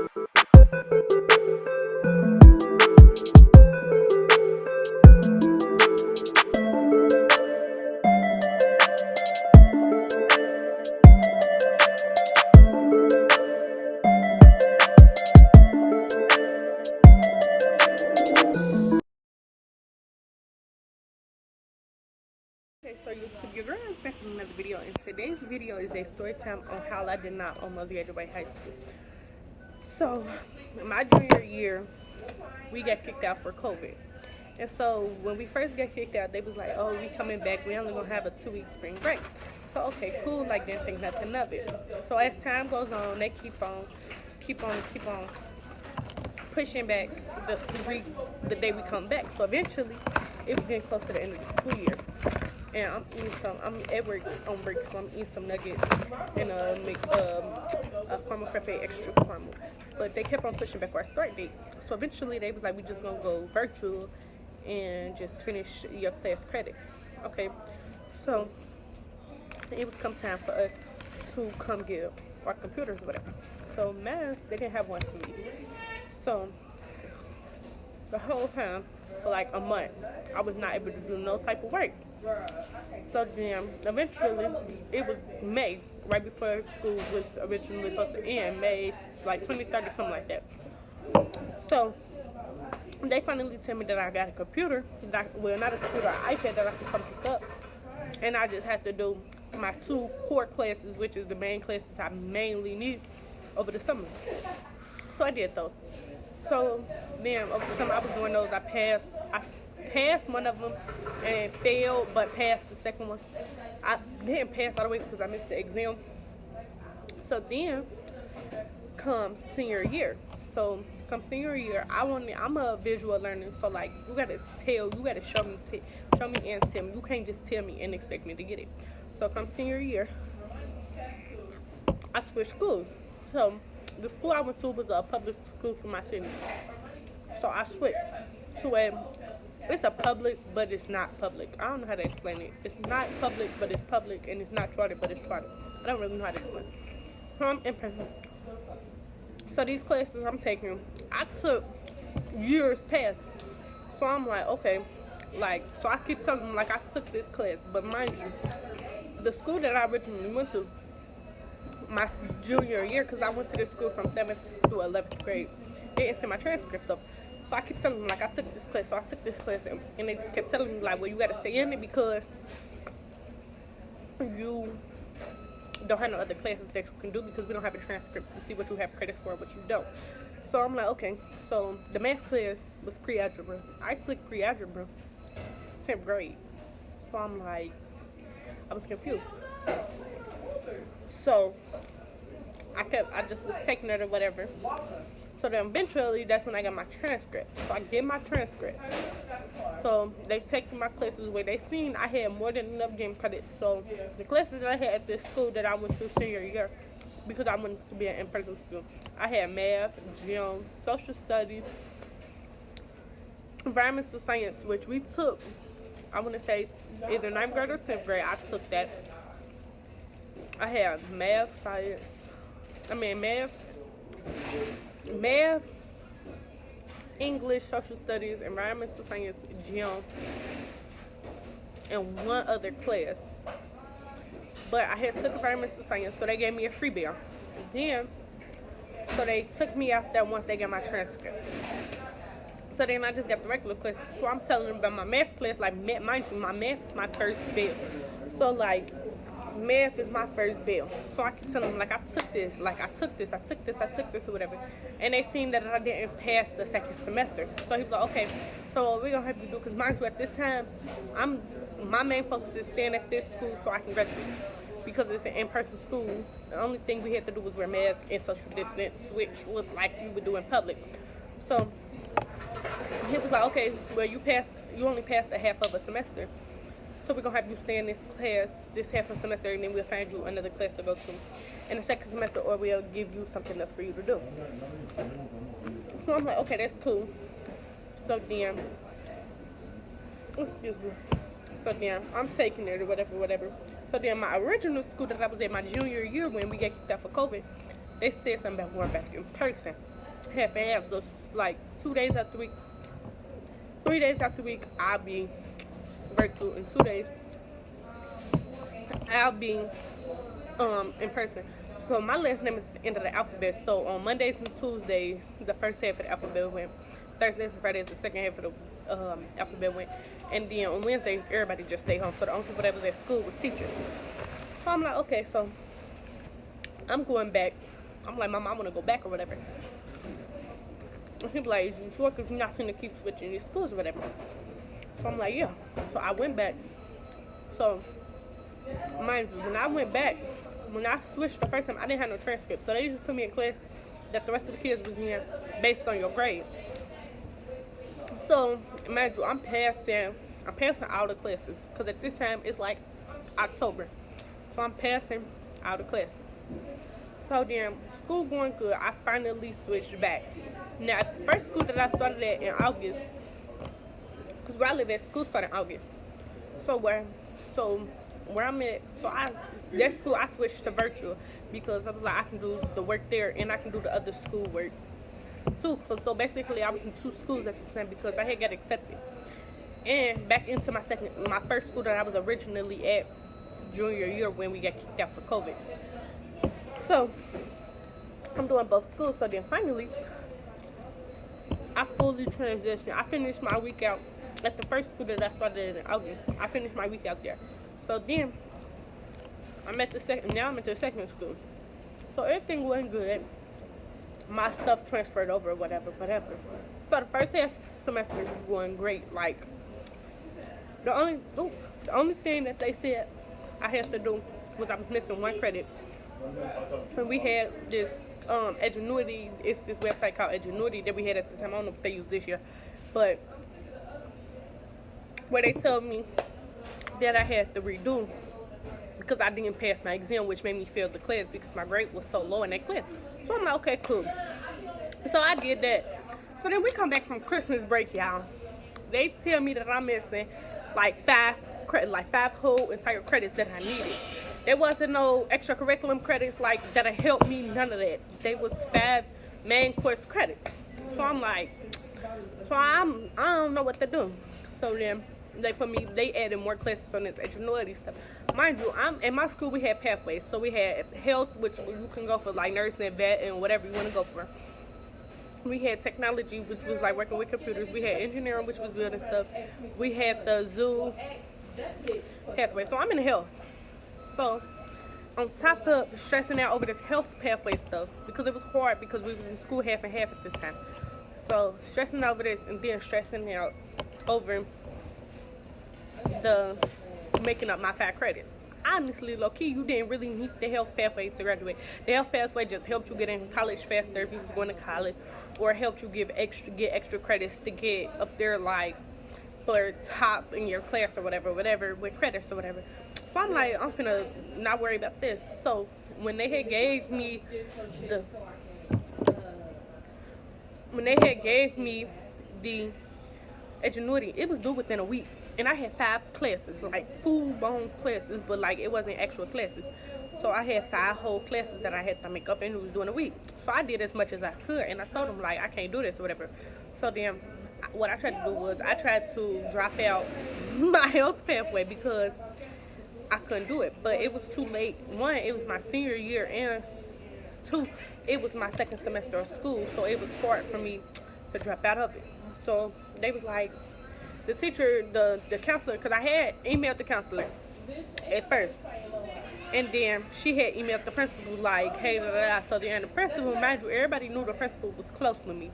Okay, so YouTube, your girl is back with another video, and today's video is a story time on how I did not almost graduate high school. So, my junior year, we got kicked out for COVID. And so, when we first got kicked out, they was like, oh, we coming back, we only gonna have a 2-week spring break. So, okay, cool, like, didn't think nothing of it. So, as time goes on, they keep on pushing back the day we come back. So, eventually, it was getting close to the end of the school year. And I'm at work on break, so I'm eating some nuggets and make a caramel frappe extra caramel. But they kept on pushing back our start date. So eventually they was like, we just gonna go virtual and just finish your class credits. Okay, so it was come time for us to come get our computers or whatever. So math, they didn't have one for me. So the whole time, for like a month, I was not able to do no type of work. So then, eventually, it was May, right before school was originally supposed to end, May, like 2030, something like that. So, they finally tell me that I got a computer, well, not a computer, an iPad that I can come pick up, and I just have to do my 2 core classes, which is the main classes I mainly need over the summer. So I did those. So then over the summer I was doing those. I passed one of them and failed, but passed the second one. I didn't pass all the way because I missed the exam. So then comes senior year. So come senior year, I'm a visual learner, so like you gotta show me and tell me. You can't just tell me and expect me to get it. So come senior year, I switched schools. So the school I went to was a public school for my city. So I switched to it's a public, but it's not public. I don't know how to explain it. It's not public, but it's public, and it's not chartered, but it's chartered. I don't really know how to explain it. So I'm in person. So these classes I'm taking, I took years past. So I'm like, okay, so I keep telling them, I took this class. But mind you, the school that I originally went to, my junior year, because I went to this school from 7th through 11th grade, they didn't send my transcripts up. So I keep telling them, I took this class. So I took this class, and they just kept telling me, well, you got to stay in it because you don't have no other classes that you can do because we don't have a transcript to see what you have credits for and what you don't. So I'm like, okay. So the math class was pre-algebra. I took pre-algebra 10th grade. So I'm like, I was confused. So I just was taking it or whatever. So then eventually, that's when I got my transcript. So I get my transcript. So they take my classes where they seen I had more than enough game credits. So the classes that I had at this school that I went to senior year, because I wanted to be an in-person school, I had math, gym, social studies, environmental science, which we took, I want to say, either 9th grade or 10th grade. I took that. I had math, English, social studies, environmental science, gym, and one other class. But I had took environmental science, so they gave me a free bill. Then, so they took me after that once they got my transcript. So then I just got the regular class. So I'm telling them about my math class, mind you, my math is my first bill. So math is my first bill. So I can tell them, I took this, or whatever. And they seen that I didn't pass the second semester. So he was like, okay, so what we're going to have to do, because mind you, at this time, my main focus is staying at this school so I can graduate. Because it's an in-person school, the only thing we had to do was wear masks and social distance, which was like you would do in public. So he was like, okay, well, you only passed a half of a semester. So we're going to have you stay in this class, this half of the semester, and then we'll find you another class to go to in the second semester, or we'll give you something else for you to do. So I'm like, okay, that's cool. So then, I'm taking it or whatever. So then my original school that I was at my junior year when we got kicked out for COVID, they said something about going back in person. half and half. So it's like 2 days out the week, 3 days out the week, I'll be virtual, and 2 days I'll be in person. So my last name is the end of the alphabet. So on Mondays and Tuesdays, the first half of the alphabet went. Thursdays and Fridays, the second half of the alphabet went. And then on Wednesdays, everybody just stayed home. So the only people that was at school was teachers. So I'm like, okay, so I'm going back. I'm like, Mom, I want to go back or whatever. And she be like, is you sure? Because you're not going to keep switching these schools or whatever. So I'm like, yeah. So I went back. So, mind you, when I went back, when I switched the first time, I didn't have no transcript. So they just put me in classes that the rest of the kids was in based on your grade. So, mind you, I'm passing all the classes. Because at this time, it's like October. So I'm passing all the classes. So then, school going good, I finally switched back. Now, the first school that I started at in August, because where I live at, school started in August. So where I'm at, that school I switched to virtual because I was like, I can do the work there and I can do the other school work too. So basically I was in 2 schools at the time because I had got accepted. And back into my first school that I was originally at junior year when we got kicked out for COVID. So I'm doing both schools. So then finally I fully transitioned. I finished my week out at the first school that I started in August. I finished my week out there. So then I'm at the second school. So everything went good. My stuff transferred over, whatever. So the first half semester was going great. Like the only thing that they said I had to do was I was missing 1 credit. And we had this Edgenuity, it's this website called Edgenuity that we had at the time. I don't know if they use this year, but where they told me that I had to redo because I didn't pass my exam, which made me fail the class because my grade was so low in that class. So I'm like, okay, cool. So I did that. So then we come back from Christmas break, y'all. They tell me that I'm missing like 5 whole entire credits that I needed. There wasn't no extracurriculum credits like that'll help me, none of that. They was 5 main course credits. So I'm like, I don't know what to do. So then they added more classes on this ingenuity stuff. Mind you, in my school we had pathways. So we had health, which you can go for like nursing and vet and whatever you want to go for. We had technology, which was like working with computers. We had engineering, which was building stuff. We had the zoo pathway. So I'm in health. So on top of stressing out over this health pathway stuff, because it was hard because we was in school half and half at this time. So stressing over this and then stressing out over the making up my 5 credits. Honestly, low-key, you didn't really need the health pathway to graduate. The health pathway just helped you get in college faster if you was going to college, or helped you get extra credits to get up there, like for top in your class or whatever with credits or whatever. So I'm like, I'm finna not worry about this. So when they had gave me the ingenuity, it was due within a week. And I had 5 classes, like full-blown classes, but like it wasn't actual classes. So I had 5 whole classes that I had to make up, and it was doing a week. So I did as much as I could, and I told them like I can't do this or whatever. So then what I tried to do was I tried to drop out my health pathway because I couldn't do it. But it was too late. 1, it was my senior year, and 2, it was my second semester of school. So it was hard for me to drop out of it. So they was like, the teacher, the counselor, because I had emailed the counselor at first. And then she had emailed the principal like, hey, da, da, da. So then the principal, mind you, everybody knew the principal was close with me.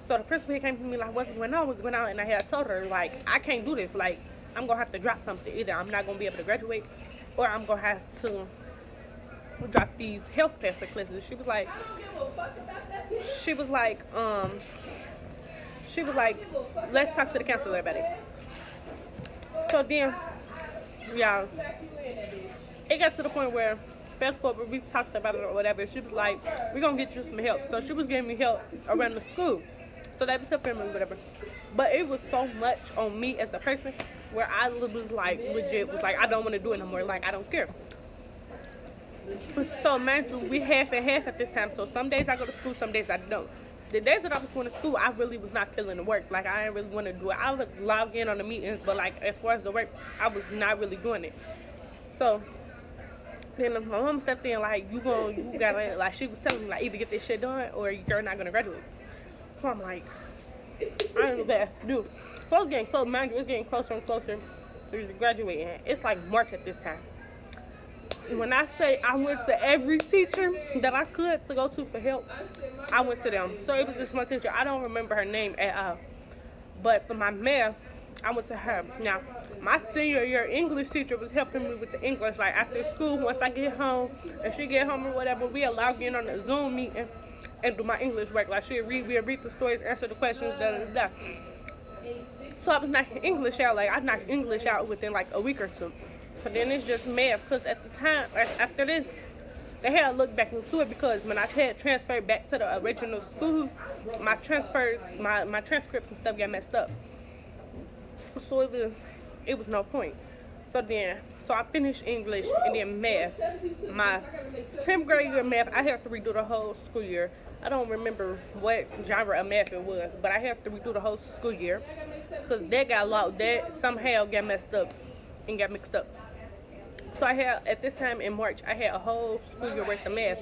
So the principal came to me like, what's going on? And I had told her, like, I can't do this. Like, I'm going to have to drop something. Either I'm not going to be able to graduate, or I'm going to have to drop these health pathway classes. She was like, let's talk to the counselor about it. So then, y'all, it got to the point where, fast forward, we talked about it or whatever. She was like, we're going to get you some help. So she was giving me help around the school. So that was helping me, whatever. But it was so much on me as a person where I was like, legit, was like, I don't want to do it no more. Like, I don't care. So, mind you, we half and half at this time. So some days I go to school, some days I don't. the days that I was going to school, I really was not feeling the work. Like, I didn't really want to do it. I would log in on the meetings, but like as far as the work, I was not really doing it. So then my mom stepped in like, you gotta, like, she was telling me like, either get this shit done or you're not gonna graduate. So I'm like, I don't know what else to do. So it's getting close, mind you, it's getting closer and closer to graduating. It's like March at this time. When I say I went to every teacher that I could to go to for help, I went to them. So it was this one teacher, I don't remember her name at all. But for my math, I went to her. Now, my senior year English teacher was helping me with the English. Like, after school, once I get home, and she get home or whatever, we'll log in on the Zoom meeting and do my English work. Like, we'll read the stories, answer the questions, da-da-da-da. So I was knocking English out. Like, I knocked English out within like a week or two. But then it's just math, because at the time, after this, they had to look back into it, because when I had transferred back to the original school, my transcripts and stuff got messed up. So it was no point. So I finished English and then math. My 10th grade year math, I had to redo the whole school year. I don't remember what genre of math it was, but I had to redo the whole school year because that got locked. That somehow got messed up and got mixed up. So I had, at this time in March, I had a whole school year worth of math.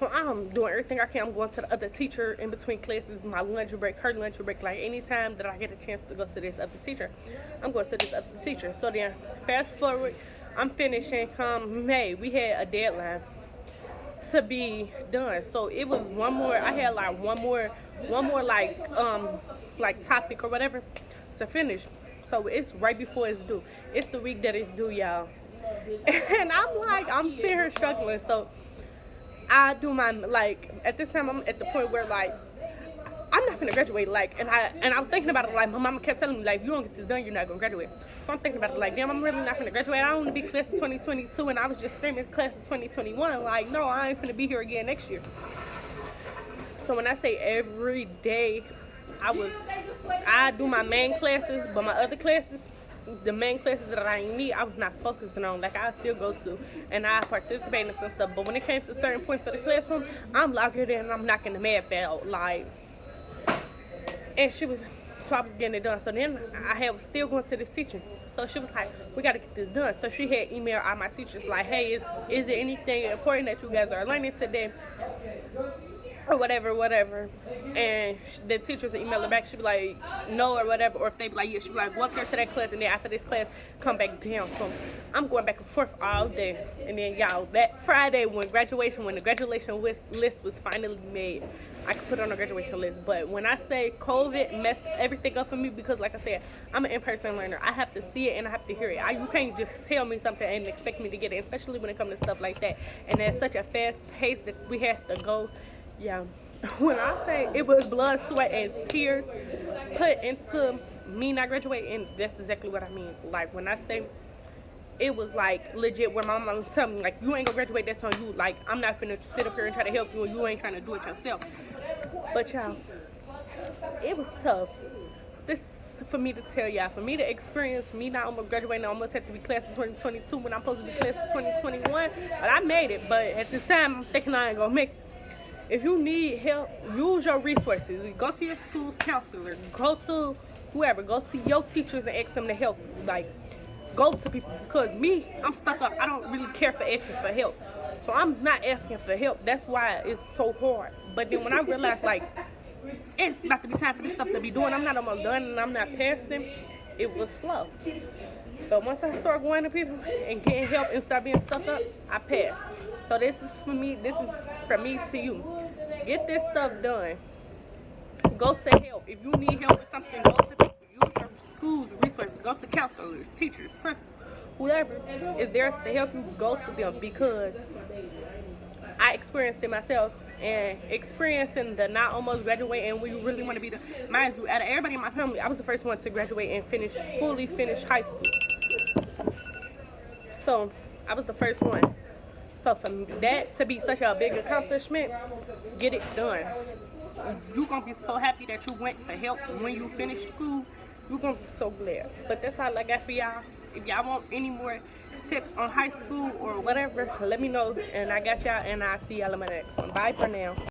So I'm doing everything I can. I'm going to the other teacher in between classes, my lunch break, her lunch break. Like, anytime that I get a chance to go to this other teacher, I'm going to this other teacher. So then, fast forward, I'm finishing come May. We had a deadline to be done. So it was one more, I had like one more like topic or whatever to finish. So it's right before it's due. It's the week that it's due, y'all. And I'm sitting here struggling. So I do my, like, at this time I'm at the point where like I'm not gonna graduate, like, and I was thinking about it, like, my mama kept telling me, like, you don't get this done, you're not gonna graduate. So I'm thinking about it, like, damn, I'm really not gonna graduate. I don't want to be class of 2022, and I was just screaming class of 2021, like, no, I ain't gonna be here again next year. So when I say every day, I do my main classes, but my other classes, the main classes that I need, I was not focusing on. Like, I still go to and I participate in some stuff, but when it came to certain points of the classroom, I'm locked in and I'm knocking the math out, like. And so I was getting it done. So then I was still going to this teacher. So she was like, we got to get this done. So she had emailed all my teachers like, hey, is there anything important that you guys are learning today? Or whatever. And the teachers would email her back. She'd be like, no, or whatever. Or if they'd be like, yeah, she'd be like, walk her to that class. And then after this class, come back down. So I'm going back and forth all day. And then, y'all, that Friday when the graduation list was finally made, I could put on a graduation list. But when I say COVID messed everything up for me, because like I said, I'm an in-person learner. I have to see it and I have to hear it. You can't just tell me something and expect me to get it, especially when it comes to stuff like that. And at such a fast pace that we have to go. Yeah, when I say it was blood, sweat, and tears put into me not graduating, that's exactly what I mean. Like, when I say it was like legit, where my mom was telling me, like, you ain't gonna graduate, that's on you. Like, I'm not finna sit up here and try to help you, and you ain't trying to do it yourself. But y'all, it was tough. This for me to tell y'all, for me to experience me not almost graduating, I almost had to be class of 2022 when I'm supposed to be class of 2021. But I made it. But at this time, I'm thinking I ain't gonna make it. If you need help, use your resources. Go to your school's counselor. Go to whoever. Go to your teachers and ask them to help you. Like, go to people. Because me, I'm stuck up. I don't really care for asking for help. So I'm not asking for help. That's why it's so hard. But then when I realized, like, it's about to be time for this stuff to be doing, I'm not almost done and I'm not passing, it was slow. But once I start going to people and getting help and start being stuck up, I passed. So this is from me to you. Get this stuff done. Go to help. If you need help with something, go to people. Use your school's resources. Go to counselors, teachers, principals, whoever is there to help you. Go to them, because I experienced it myself. And experiencing the not almost graduating when you really want to be mind you, out of everybody in my family, I was the first one to graduate and fully finish high school. So I was the first one. So for that to be such a big accomplishment, get it done. You're going to be so happy that you went for help when you finished school. You're going to be so glad. But that's all I got for y'all. If y'all want any more tips on high school or whatever, let me know. And I got y'all, and I'll see y'all in my next one. Bye for now.